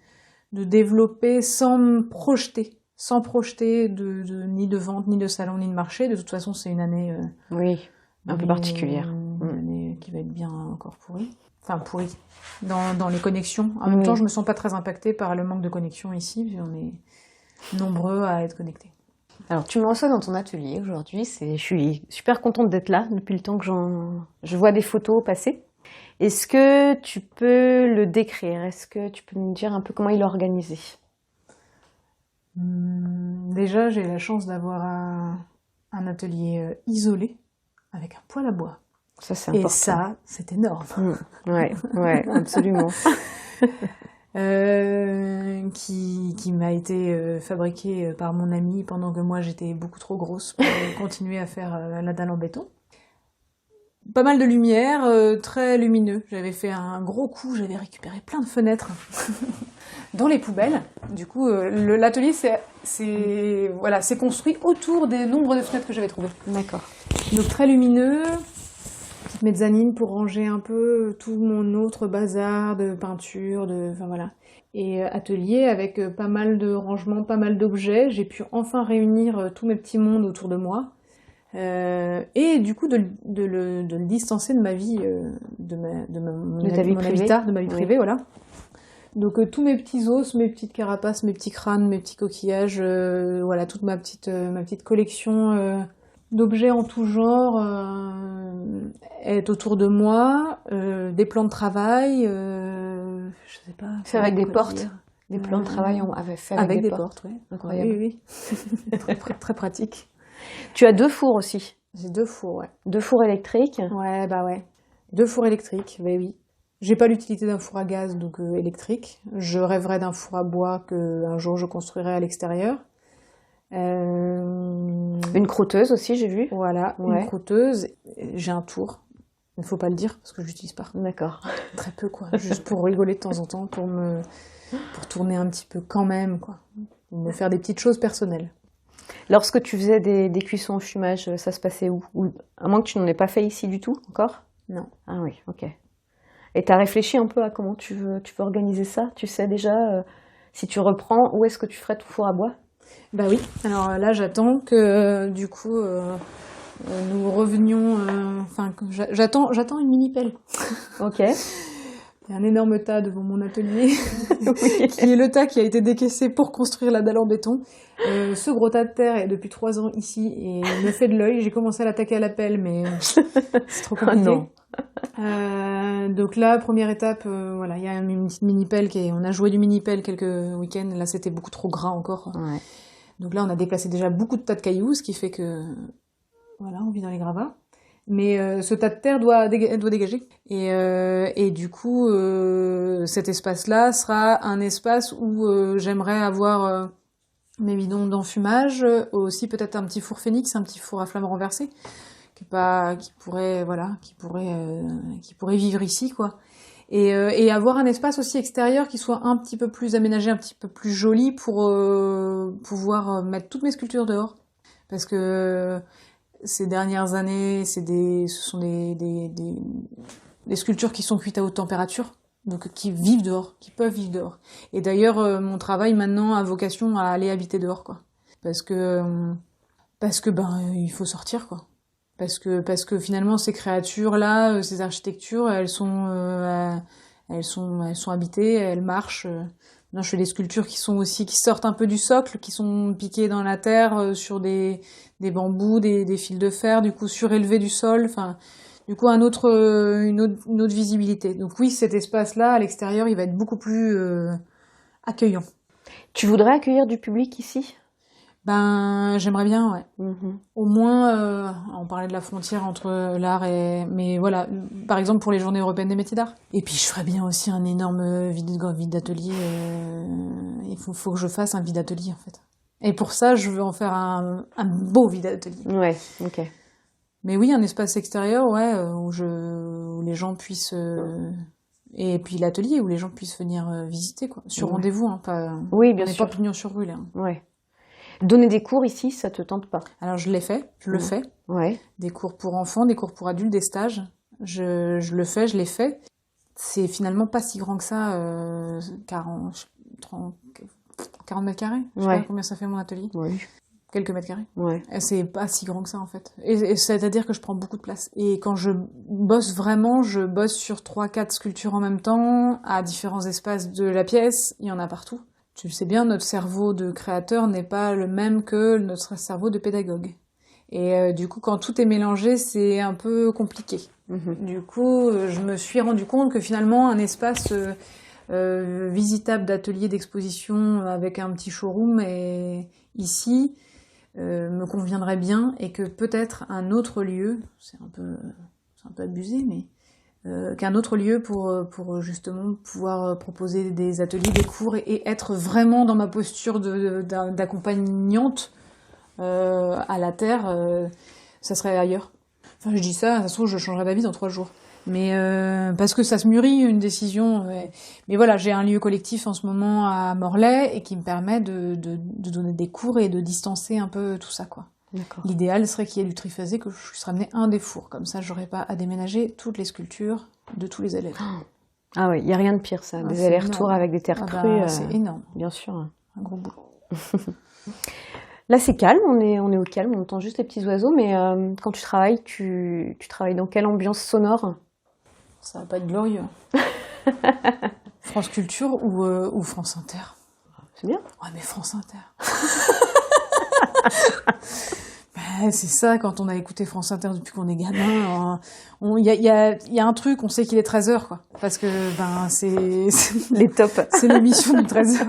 développer sans me projeter. Sans projeter ni de vente, ni de salon, ni de marché. De toute façon, c'est une année... un peu particulière. Une année qui va être bien encore pourrie. Enfin, pourrie. Dans les connexions. En même temps, je me sens pas très impactée par le manque de connexion ici, puis on est nombreux à être connectés. Alors, tu me reçois dans ton atelier aujourd'hui. Je suis super contente d'être là depuis le temps que je vois des photos passer. Est-ce que tu peux le décrire? Est-ce que tu peux me dire un peu comment il est organisé? Déjà, j'ai la chance d'avoir un atelier isolé avec un poêle à bois. Ça, c'est important. Et ça, c'est énorme. Ouais, absolument. qui m'a été fabriqué par mon ami pendant que moi j'étais beaucoup trop grosse pour continuer à faire la dalle en béton. Pas mal de lumière, très lumineux. J'avais fait un gros coup, j'avais récupéré plein de fenêtres dans les poubelles. Du coup, l'atelier c'est construit autour des nombres de fenêtres que j'avais trouvées. D'accord. Donc très lumineux, petite mezzanine pour ranger un peu tout mon autre bazar de peinture, enfin voilà. Et atelier avec pas mal de rangements, pas mal d'objets. J'ai pu enfin réunir tous mes petits mondes autour de moi. Et du coup de le distancer de ma vie, mon habitat, de ma vie privée, voilà. Donc tous mes petits os, mes petites carapaces, mes petits crânes, mes petits coquillages, voilà, toute ma petite collection d'objets en tout genre est autour de moi, des plans de travail, je sais pas. C'est avec des portes, dire. des plans de travail fait avec des portes. Ouais. Incroyable. Oui. très, très pratique. Tu as 2 fours aussi. J'ai 2 fours, ouais. 2 fours électriques. Ouais, bah ouais. 2 fours électriques, bah oui. J'ai pas l'utilité d'un four à gaz, donc électrique. Je rêverais d'un four à bois que un jour je construirai à l'extérieur. Une crotteuse aussi, j'ai vu. Voilà, Ouais. une crotteuse. J'ai un tour. Il ne faut pas le dire parce que je l'utilise pas. D'accord. Très peu, quoi. Juste pour rigoler de temps en temps, pour tourner un petit peu quand même, quoi. Pour me faire des petites choses personnelles. Lorsque tu faisais des cuissons au fumage, ça se passait où? À moins que tu n'en aies pas fait ici du tout, encore? Non. Ah oui, ok. Et tu as réfléchi un peu à comment tu veux organiser ça? Tu sais déjà, si tu reprends, où est-ce que tu ferais ton four à bois? Bah oui. Alors là, j'attends que, du coup, nous revenions... j'attends une mini-pelle. Ok. Il y a un énorme tas devant mon atelier, Oui. qui est le tas qui a été décaissé pour construire la dalle en béton. Ce gros tas de terre est depuis 3 ans ici et me fait de l'œil. J'ai commencé à l'attaquer à la pelle, mais c'est trop compliqué. Oh non. Donc là, première étape, voilà, il y a une petite mini-pelle on a joué du mini-pelle quelques week-ends. Là, c'était beaucoup trop gras encore. Ouais. Donc là, on a déplacé déjà beaucoup de tas de cailloux, ce qui fait que, voilà, on vit dans les gravats. Mais ce tas de terre doit dégager. Et du coup, cet espace-là sera un espace où j'aimerais avoir mes bidons d'enfumage, aussi peut-être un petit four phénix, un petit four à flamme renversée, qui pourrait vivre ici, quoi. Et avoir un espace aussi extérieur qui soit un petit peu plus aménagé, un petit peu plus joli pour pouvoir mettre toutes mes sculptures dehors. Parce que ces dernières années, ce sont des sculptures qui sont cuites à haute température, donc qui vivent dehors, qui peuvent vivre dehors. Et d'ailleurs, mon travail maintenant a vocation à aller habiter dehors, quoi. Parce que il faut sortir, quoi. Parce que finalement ces créatures-là, ces architectures, elles sont habitées, elles marchent. Non, je fais des sculptures qui sortent un peu du socle, qui sont piquées dans la terre sur des bambous, des fils de fer, du coup surélevés du sol. Enfin, du coup une autre visibilité. Donc oui, cet espace-là à l'extérieur, il va être beaucoup plus accueillant. Tu voudrais accueillir du public ici? Ben, j'aimerais bien, ouais. Mm-hmm. Au moins, on parlait de la frontière entre l'art mais voilà, par exemple pour les Journées européennes des métiers d'art. Et puis je ferais bien aussi un énorme vide d'atelier. Il faut que je fasse un vide atelier, en fait. Et pour ça, je veux en faire un beau vide atelier. Ouais, ok. Mais oui, un espace extérieur, ouais, où les gens puissent... et puis l'atelier, où les gens puissent venir visiter, quoi. Sur rendez-vous, hein, pas... Oui, bien on n'est sûr. pas pignon sur rue, là. Ouais. Donner des cours ici, ça te tente pas? Alors je le fais. Ouais. Des cours pour enfants, des cours pour adultes, des stages. Je l'ai fait. C'est finalement pas si grand que ça, 40 mètres carrés. Je sais Ouais. pas combien ça fait mon atelier. Ouais. Quelques mètres carrés. Ouais. Et c'est pas si grand que ça, en fait. Et c'est-à-dire que je prends beaucoup de place. Et quand je bosse vraiment, je bosse sur 3-4 sculptures en même temps, à différents espaces de la pièce. Il y en a partout. Tu le sais bien, notre cerveau de créateur n'est pas le même que notre cerveau de pédagogue. Et du coup, quand tout est mélangé, c'est un peu compliqué. Mm-hmm. Du coup, je me suis rendu compte que finalement, un espace visitable d'atelier d'exposition avec un petit showroom ici me conviendrait bien, et que peut-être un autre lieu, c'est un peu abusé, mais qu'un autre lieu pour justement pouvoir proposer des ateliers, des cours et être vraiment dans ma posture d'accompagnante à la terre. Ça serait ailleurs. Enfin, je dis ça se trouve, je changerai d'avis dans 3 jours. Mais parce que ça se mûrit, une décision. Mais voilà, j'ai un lieu collectif en ce moment à Morlaix et qui me permet de donner des cours et de distancer un peu tout ça, quoi. D'accord. L'idéal serait qu'il y ait du triphasé, que je puisse ramener un des fours. Comme ça, j'aurais pas à déménager toutes les sculptures de tous les élèves. Ah oui, il n'y a rien de pire, ça. Des c'est allers-retours énorme. avec des terres crues. C'est énorme. Bien sûr. Un gros boulot. Là, c'est calme, on est au calme, on entend juste les petits oiseaux, mais quand tu travailles, tu travailles dans quelle ambiance sonore? Ça va pas être glorieux. France Culture ou France Inter? C'est bien. Ouais, mais France Inter. C'est ça, quand on a écouté France Inter depuis qu'on est gamin, il y a un truc, on sait qu'il est 13h, quoi. Parce que, c'est Les tops. c'est l'émission du 13h.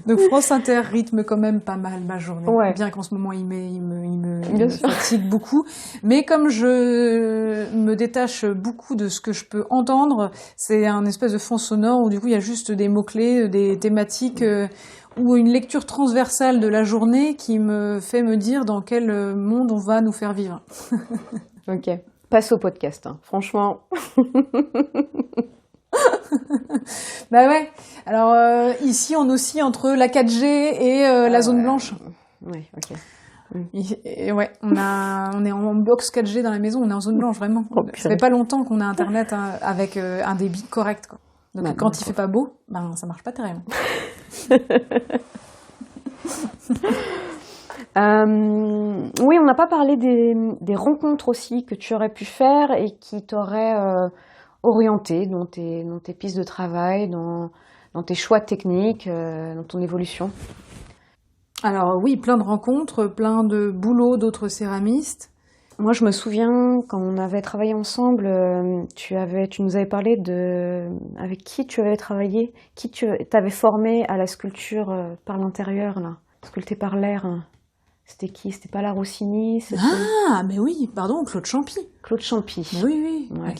Donc France Inter rythme quand même pas mal ma journée. Ouais. Bien qu'en ce moment, il me Bien sûr. fatigue beaucoup. Mais comme je me détache beaucoup de ce que je peux entendre, c'est un espèce de fond sonore où du coup, il y a juste des mots-clés, des thématiques, ou une lecture transversale de la journée qui me fait me dire dans quel monde on va nous faire vivre. Ok. Passe au podcast, hein. Franchement. Bah ouais. Alors ici, on oscille entre la 4G et la zone blanche. Oui, ok. Et ouais, on est en box 4G dans la maison, on est en zone blanche, vraiment. Oh, Ça fait pas longtemps qu'on a Internet avec un débit correct, quoi. Donc quand il fait pas beau, ça marche pas terrible. Oui, on n'a pas parlé des rencontres aussi que tu aurais pu faire et qui t'auraient orienté dans tes pistes de travail, dans tes choix techniques, dans ton évolution. Alors oui, plein de rencontres, plein de boulots d'autres céramistes. Moi, je me souviens, quand on avait travaillé ensemble, tu nous avais parlé avec qui tu avais travaillé, qui tu t'avais formé à la sculpture par l'intérieur, là, sculptée par l'air. C'était qui? C'était pas la Rossini? C'était Ah, mais oui, pardon, Claude Champy. Claude Champy. Mais oui. Ouais.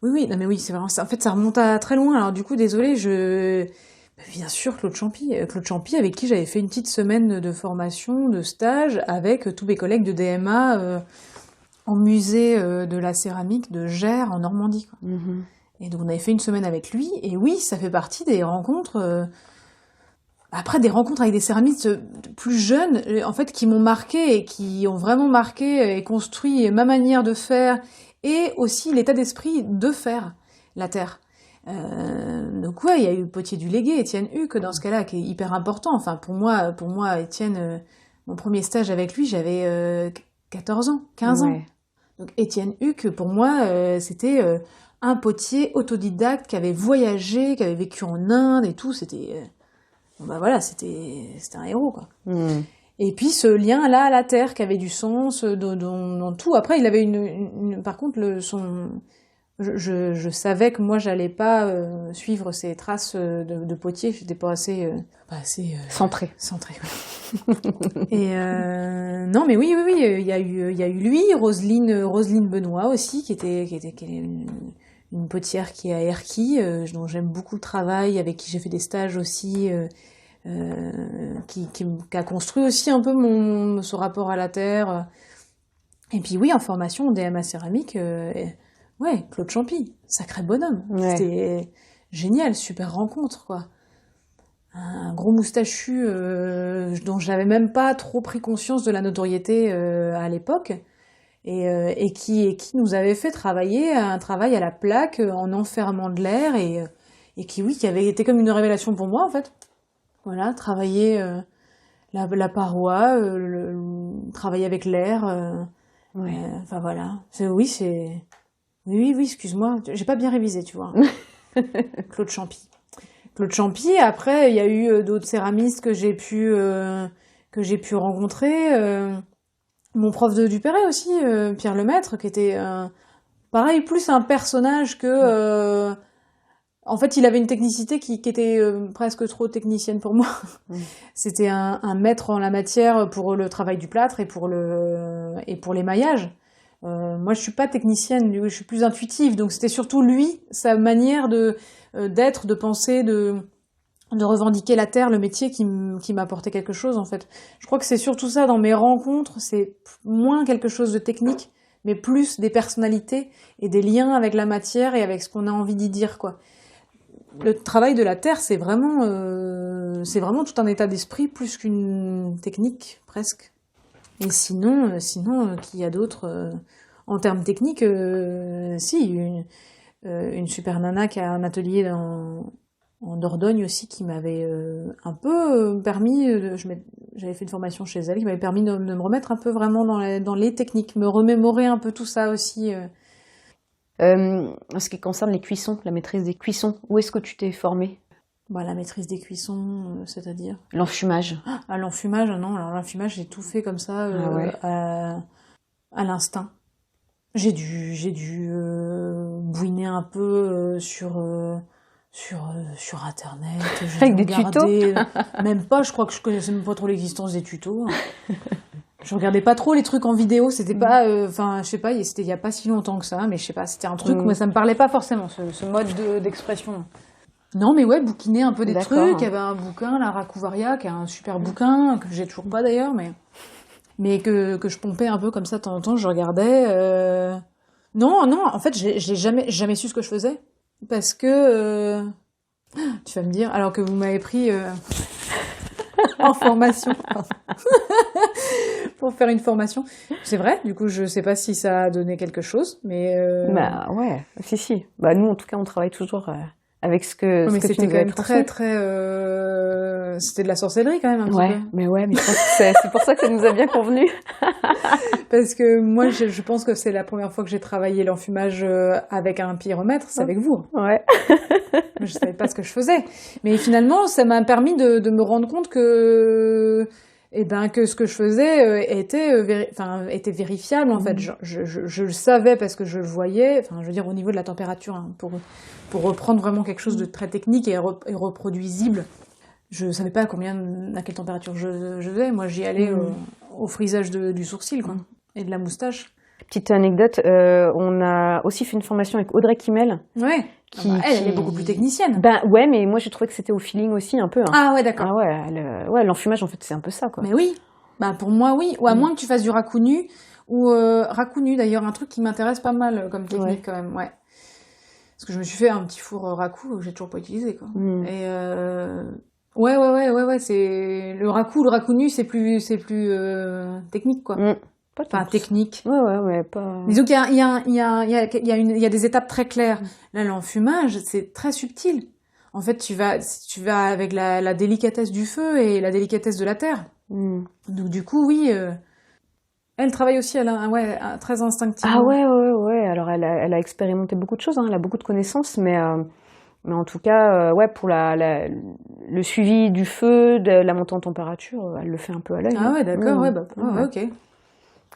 Oui. Non, mais oui, c'est vraiment ça. En fait, ça remonte à très loin. Alors du coup, désolée, bien sûr, Claude Champy. Claude Champy, avec qui j'avais fait une petite semaine de formation, de stage, avec tous mes collègues de DMA en musée de la céramique de Gers, en Normandie, quoi. Mm-hmm. Et donc, on avait fait une semaine avec lui. Et oui, ça fait partie des rencontres... Après, des rencontres avec des céramistes plus jeunes, en fait, qui m'ont marqué et qui ont vraiment marqué et construit ma manière de faire et aussi l'état d'esprit de faire la terre. Donc ouais, il y a eu Potier du Légué, Étienne Huc, dans ce cas-là, qui est hyper important. Enfin, pour moi, Étienne, mon premier stage avec lui, j'avais 14 ans, 15 ans. Ouais. Donc Étienne Huc, pour moi, c'était un potier autodidacte qui avait voyagé, qui avait vécu en Inde et tout. C'était un héros, quoi. Mm. Et puis ce lien-là à la terre qui avait du sens dans tout. Après, il avait par contre, je savais que moi, j'allais pas suivre ses traces de potier. J'étais pas assez Centré. Voilà. Et non, mais oui, il y a eu lui, Roselyne Benoît aussi, qui est une potière qui est à Erquy, dont j'aime beaucoup le travail, avec qui j'ai fait des stages aussi, qui a construit aussi un peu ce rapport à la terre. Et puis oui, en formation, DMA céramique, ouais, Claude Champy, sacré bonhomme. Ouais. C'était génial, super rencontre, quoi. Un gros moustachu dont j'avais même pas trop pris conscience de la notoriété à l'époque. Et qui nous avait fait travailler un travail à la plaque en enfermant de l'air et qui avait été comme une révélation pour moi, en fait. Voilà, travailler la paroi, travailler avec l'air. Ouais. Enfin voilà. Oui, excuse-moi, j'ai pas bien révisé, tu vois. Claude Champy. Après, il y a eu d'autres céramistes que j'ai pu rencontrer. Mon prof de Duperré aussi, Pierre Lemaître, qui était pareil, plus un personnage que... en fait, il avait une technicité qui était presque trop technicienne pour moi. C'était un maître en la matière pour le travail du plâtre et pour l'émaillage. Moi, je suis pas technicienne, je suis plus intuitive. Donc, c'était surtout lui, sa manière d'être, de penser, de revendiquer la terre, le métier qui m'apportait quelque chose, en fait. Je crois que c'est surtout ça dans mes rencontres. C'est moins quelque chose de technique, mais plus des personnalités et des liens avec la matière et avec ce qu'on a envie d'y dire, quoi. Le travail de la terre, c'est vraiment tout un état d'esprit plus qu'une technique, presque. Et sinon, qu'il y a d'autres, en termes techniques, si, une super nana qui a un atelier en Dordogne aussi, qui m'avait un peu permis, j'avais fait une formation chez elle, qui m'avait permis de me remettre un peu vraiment dans les techniques, me remémorer un peu tout ça aussi. En ce qui concerne les cuissons, la maîtrise des cuissons, où est-ce que tu t'es formée? Bah, la maîtrise des cuissons, c'est-à-dire L'enfumage. Ah, l'enfumage, non. Alors l'enfumage, j'ai tout fait comme ça, à l'instinct. J'ai dû bouiner un peu sur Internet. Avec des tutos. Même pas, je crois que je connaissais même pas trop l'existence des tutos. Je regardais pas trop les trucs en vidéo, c'était pas, enfin, je sais pas, c'était il y a pas si longtemps que ça, mais je sais pas, c'était un truc, mais ça me parlait pas forcément, ce mode d'expression. Non, mais ouais, bouquiner un peu des trucs. Il y avait un bouquin, la Racouvaria, qui est un super bouquin, que j'ai toujours pas d'ailleurs, mais que je pompais un peu comme ça de temps en temps, je regardais. Non, en fait, j'ai jamais su ce que je faisais. Parce que, tu vas me dire, alors que vous m'avez pris en formation pour faire une formation. C'est vrai, du coup, je sais pas si ça a donné quelque chose, mais... Bah ouais, si. Bah nous, en tout cas, on travaille toujours... avec ce que mais tu c'était nous quand as même transmis. très c'était de la sorcellerie quand même un petit peu. Mais je pense que c'est pour ça que ça nous a bien convenu. Parce que moi je pense que c'est la première fois que j'ai travaillé l'enfumage avec un pyromètre, c'est avec vous. Ouais. Je savais pas ce que je faisais. Mais finalement, ça m'a permis de me rendre compte que que ce que je faisais était vérifiable en fait. Je le savais parce que je le voyais, enfin je veux dire au niveau de la température, hein, pour reprendre vraiment quelque chose de très technique et reproduisible. Je savais pas à quelle température je faisais. Moi, j'y allais au frisage du sourcil, quoi, et de la moustache. Petite anecdote, on a aussi fait une formation avec Audrey Kimmel. Ouais. Elle est beaucoup plus technicienne. Ben ouais, mais moi j'ai trouvé que c'était au feeling aussi un peu. Hein. Ah ouais, d'accord. Ah ouais, l'enfumage en fait c'est un peu ça, quoi. Mais oui. Bah pour moi oui. Ou à moins que tu fasses du raku-nu ou raku-nu d'ailleurs, un truc qui m'intéresse pas mal comme technique quand même. Ouais. Parce que je me suis fait un petit four raku que j'ai toujours pas utilisé, quoi. Et ouais, c'est le raku-nu, c'est plus technique, quoi. Pas technique. Ouais, pas. Disons qu'il il y a des étapes très claires. Là, l'enfumage, c'est très subtil. En fait, tu vas avec la délicatesse du feu et la délicatesse de la terre. Donc du coup, oui, elle travaille aussi, très instinctivement. Ah ouais. Alors elle a expérimenté beaucoup de choses, hein. Elle a beaucoup de connaissances, mais en tout cas, pour le suivi du feu, de la montée en température, elle le fait un peu à l'œil. Ah ouais, d'accord, ok.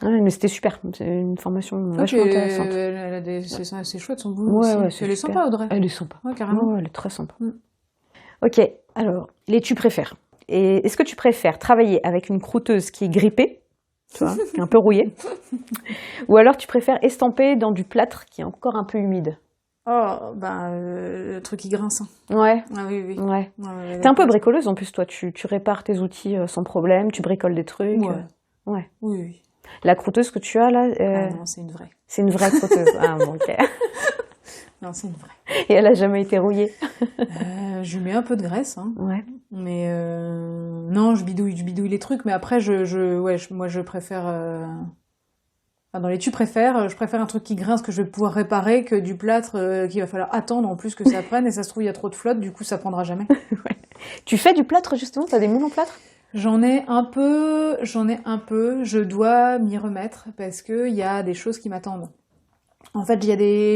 Ouais, mais c'était super, c'est une formation vachement intéressante. C'est chouette son boulot aussi. Ouais, Elle est sympa, Audrey. Elle est sympa. Ouais, carrément. Ouais, elle est très sympa. Ok, alors, tu préfères. Et est-ce que tu préfères travailler avec une croûteuse qui est grippée, tu vois, qui est un peu rouillée, ou alors tu préfères estamper dans du plâtre qui est encore un peu humide? Oh, le truc qui grince. Ouais. Ah oui. Ouais. T'es un peu bricoleuse en plus, toi. Tu répares tes outils sans problème, tu bricoles des trucs. Ouais. Oui. La croûteuse que tu as là... non, c'est une vraie. C'est une vraie croûteuse. Ah bon, ok. Non, c'est une vraie. Et elle a jamais été rouillée? Je lui mets un peu de graisse, hein. Ouais. Mais non, je bidouille les trucs. Mais après, moi, je préfère... dans les je préfère un truc qui grince que je vais pouvoir réparer que du plâtre qu'il va falloir attendre en plus que ça prenne. Et ça se trouve, il y a trop de flotte, du coup, ça prendra jamais. Ouais. Tu fais du plâtre, justement? T'as des moules en plâtre? J'en ai un peu. Je dois m'y remettre parce que il y a des choses qui m'attendent. En fait,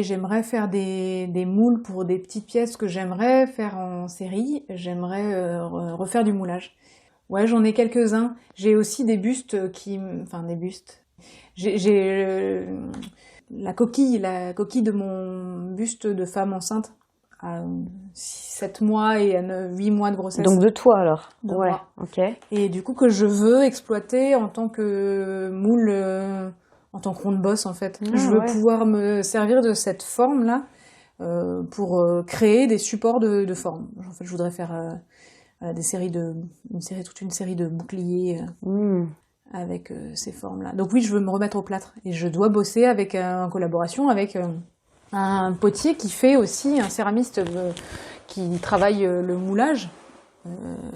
j'aimerais faire des moules pour des petites pièces que j'aimerais faire en série. J'aimerais refaire du moulage. Ouais, j'en ai quelques-uns. J'ai aussi des bustes des bustes. J'ai la coquille de mon buste de femme enceinte à 7 mois et à 8 mois de grossesse. Donc de toi alors? Ouais, ok. Et du coup que je veux exploiter en tant que moule en tant que ronde bosse en fait. Ah, Je veux ouais. pouvoir me servir de cette forme-là pour créer des supports de forme. En fait, je voudrais faire toute une série de boucliers avec ces formes-là. Donc oui, je veux me remettre au plâtre et je dois bosser en collaboration avec un potier qui fait aussi un céramiste qui travaille le moulage.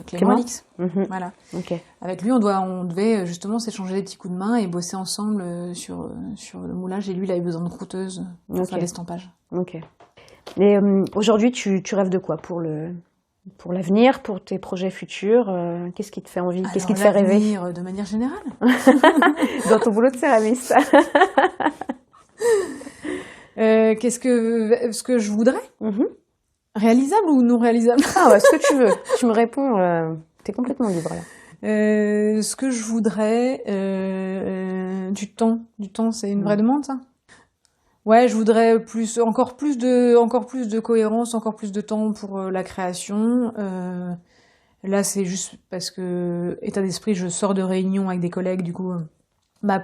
Clément Alix. Voilà. Ok. Avec lui, on devait justement s'échanger des petits coups de main et bosser ensemble sur le moulage. Et lui, il avait besoin de croûteuses pour faire l'estampage. Ok. Et aujourd'hui, tu rêves de quoi pour l'avenir, pour tes projets futurs? Qu'est-ce qui te fait envie? Qu'est-ce qui te fait rêver? L'avenir, de manière générale. Dans ton boulot de céramiste. Ce que je voudrais? Réalisable ou non réalisable? Ah ouais, ce que tu veux. Tu me réponds, t'es complètement libre là. Ce que je voudrais, du temps. Du temps, c'est une vraie demande, ça? Ouais, je voudrais encore plus de cohérence, encore plus de temps pour la création. Là, c'est juste parce que, état d'esprit, je sors de réunion avec des collègues, du coup,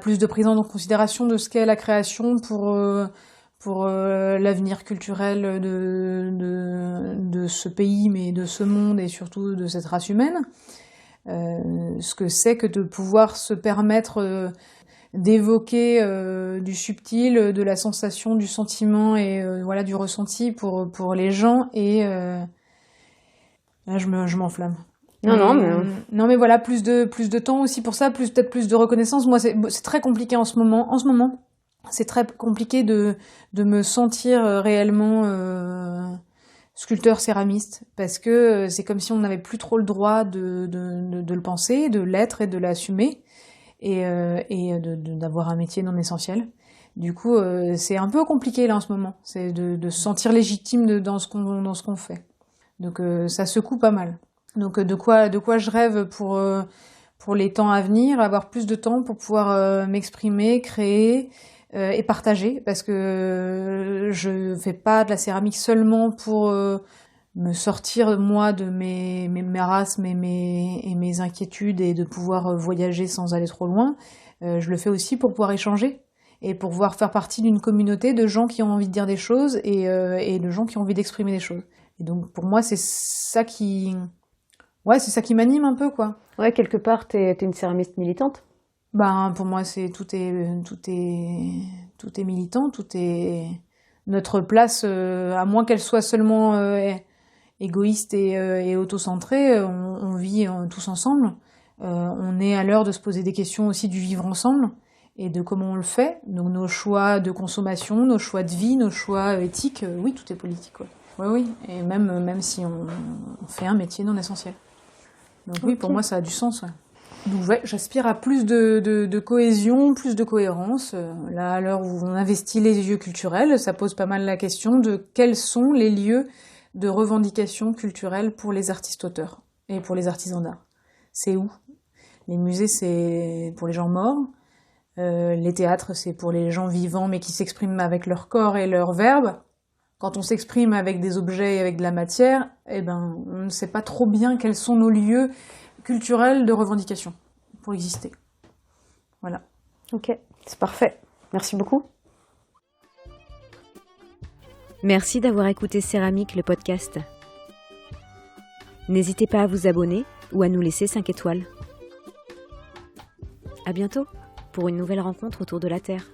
plus de prise en considération de ce qu'est la création pour l'avenir culturel de ce pays, mais de ce monde et surtout de cette race humaine. Ce que c'est que de pouvoir se permettre d'évoquer du subtil, de la sensation, du sentiment et voilà, du ressenti pour les gens. Et là, je m'enflamme. Non, mais voilà, plus de temps aussi pour ça, peut-être plus de reconnaissance. Moi, c'est très compliqué en ce moment. En ce moment, c'est très compliqué de me sentir réellement sculpteur céramiste, parce que c'est comme si on n'avait plus trop le droit de le penser, de l'être et de l'assumer, et d'avoir un métier non essentiel. Du coup, c'est un peu compliqué là en ce moment, c'est de se sentir légitime dans ce qu'on fait. Donc ça secoue pas mal. Donc de quoi je rêve pour les temps à venir, avoir plus de temps pour pouvoir m'exprimer, créer et partager, parce que je fais pas de la céramique seulement pour me sortir moi de mes marasmes et mes inquiétudes et de pouvoir voyager sans aller trop loin. Je le fais aussi pour pouvoir échanger et pour pouvoir faire partie d'une communauté de gens qui ont envie de dire des choses et de gens qui ont envie d'exprimer des choses. Et donc pour moi c'est ça qui m'anime un peu, quoi. Ouais, quelque part t'es une céramiste militante. Pour moi tout est militant, tout est notre place, à moins qu'elle soit seulement égoïste et auto-centrée, on vit tous ensemble. On est à l'heure de se poser des questions aussi du vivre ensemble et de comment on le fait. Donc nos choix de consommation, nos choix de vie, nos choix éthiques, oui, tout est politique, quoi. Oui, et même si on fait un métier non essentiel. Donc oui, pour moi ça a du sens, ouais. Donc ouais, j'aspire à plus de cohésion, plus de cohérence. Là, à l'heure où on investit les lieux culturels, ça pose pas mal la question de quels sont les lieux de revendication culturelle pour les artistes-auteurs et pour les artisans d'art. C'est où? Les musées, c'est pour les gens morts. Les théâtres, c'est pour les gens vivants mais qui s'expriment avec leur corps et leur verbe. Quand on s'exprime avec des objets et avec de la matière, on ne sait pas trop bien quels sont nos lieux culturels de revendication pour exister. Voilà. Ok, c'est parfait. Merci beaucoup. Merci d'avoir écouté Céramique, le podcast. N'hésitez pas à vous abonner ou à nous laisser 5 étoiles. À bientôt pour une nouvelle rencontre autour de la Terre.